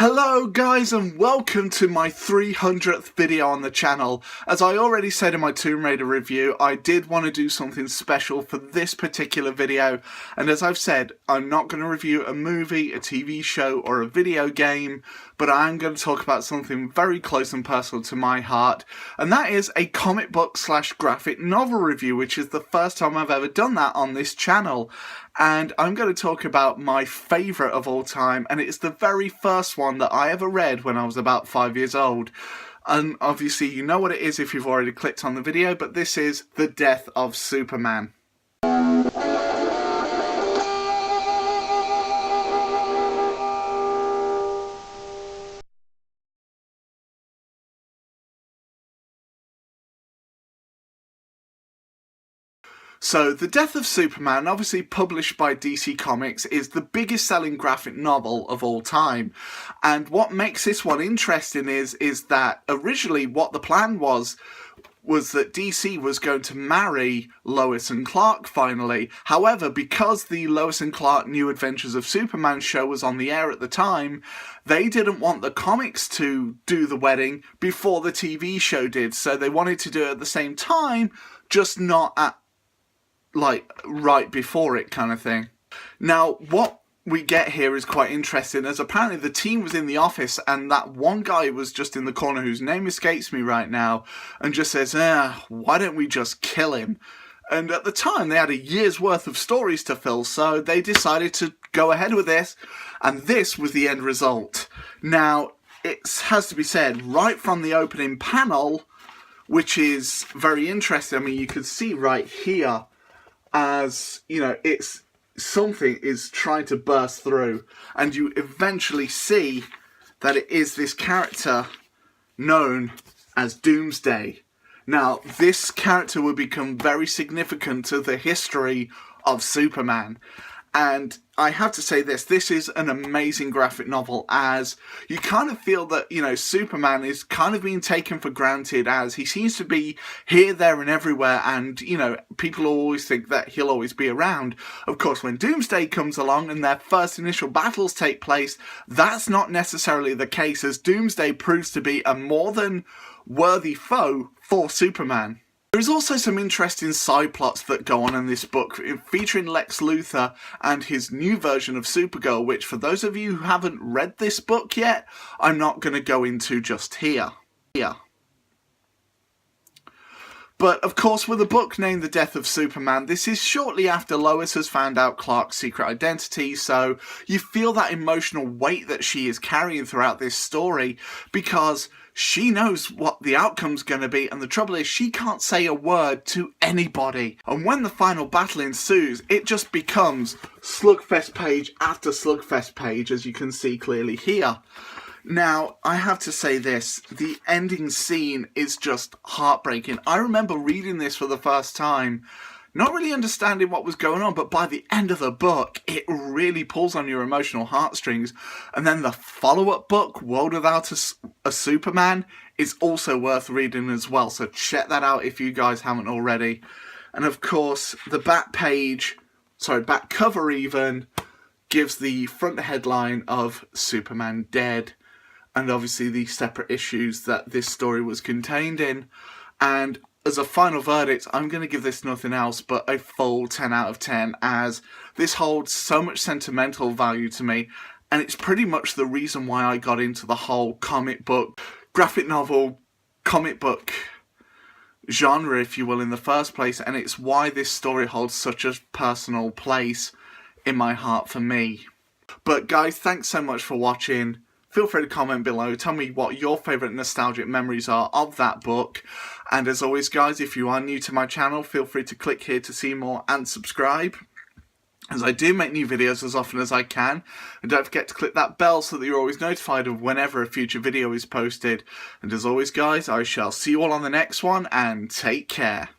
Hello guys and welcome to my 300th video on the channel. As I already said in my Tomb Raider review, I did want to do something special for this particular video, and as I've said, I'm not going to review a movie, a TV show or a video game, but I am going to talk about something very close and personal to my heart, and that is a comic book / graphic novel review, which is the first time I've ever done that on this channel. And I'm going to talk about my favourite of all time, and it's the very first one that I ever read when I was about 5 years old. And obviously you know what it is if you've already clicked on the video, but this is The Death of Superman. So, The Death of Superman, obviously published by DC Comics, is the biggest selling graphic novel of all time. And what makes this one interesting is that originally what the plan was that DC was going to marry Lois and Clark finally. However, because the Lois and Clark New Adventures of Superman show was on the air at the time, they didn't want the comics to do the wedding before the TV show did. So they wanted to do it at the same time, just not at right before it kind of thing. Now, what we get here is quite interesting, as apparently the team was in the office and that one guy was just in the corner whose name escapes me right now and just says, why don't we just kill him? And at the time they had a year's worth of stories to fill, so they decided to go ahead with this, and this was the end result. Now, it has to be said, right from the opening panel, which is very interesting, I mean, you can see right here, as, you know, it's something is trying to burst through, and you eventually see that it is this character known as Doomsday. Now, this character will become very significant to the history of Superman. And I have to say this is an amazing graphic novel, as you kind of feel that, you know, Superman is kind of being taken for granted, as he seems to be here, there and everywhere, and, you know, people always think that he'll always be around. Of course, when Doomsday comes along and their first initial battles take place, that's not necessarily the case, as Doomsday proves to be a more than worthy foe for Superman. There's also some interesting side plots that go on in this book, featuring Lex Luthor and his new version of Supergirl, which for those of you who haven't read this book yet, I'm not going to go into just here. But of course, with a book named The Death of Superman, this is shortly after Lois has found out Clark's secret identity, so you feel that emotional weight that she is carrying throughout this story, because she knows what the outcome's going to be, and the trouble is she can't say a word to anybody. And when the final battle ensues, it just becomes slugfest page after slugfest page, as you can see clearly here. Now, I have to say this, the ending scene is just heartbreaking. I remember reading this for the first time, not really understanding what was going on, but by the end of the book, it really pulls on your emotional heartstrings. And then the follow-up book, World Without a Superman, is also worth reading as well. So check that out if you guys haven't already. And of course, the back cover even, gives the front headline of Superman Dead, and obviously the separate issues that this story was contained in. And as a final verdict, I'm going to give this nothing else but a full 10 out of 10, as this holds so much sentimental value to me, and it's pretty much the reason why I got into the whole comic book, graphic novel, comic book genre, if you will, in the first place, and it's why this story holds such a personal place in my heart for me. But guys, thanks so much for watching. Feel free to comment below, tell me what your favourite nostalgic memories are of that book. And as always guys, if you are new to my channel, feel free to click here to see more and subscribe, as I do make new videos as often as I can. And don't forget to click that bell so that you're always notified of whenever a future video is posted. And as always guys, I shall see you all on the next one, and take care.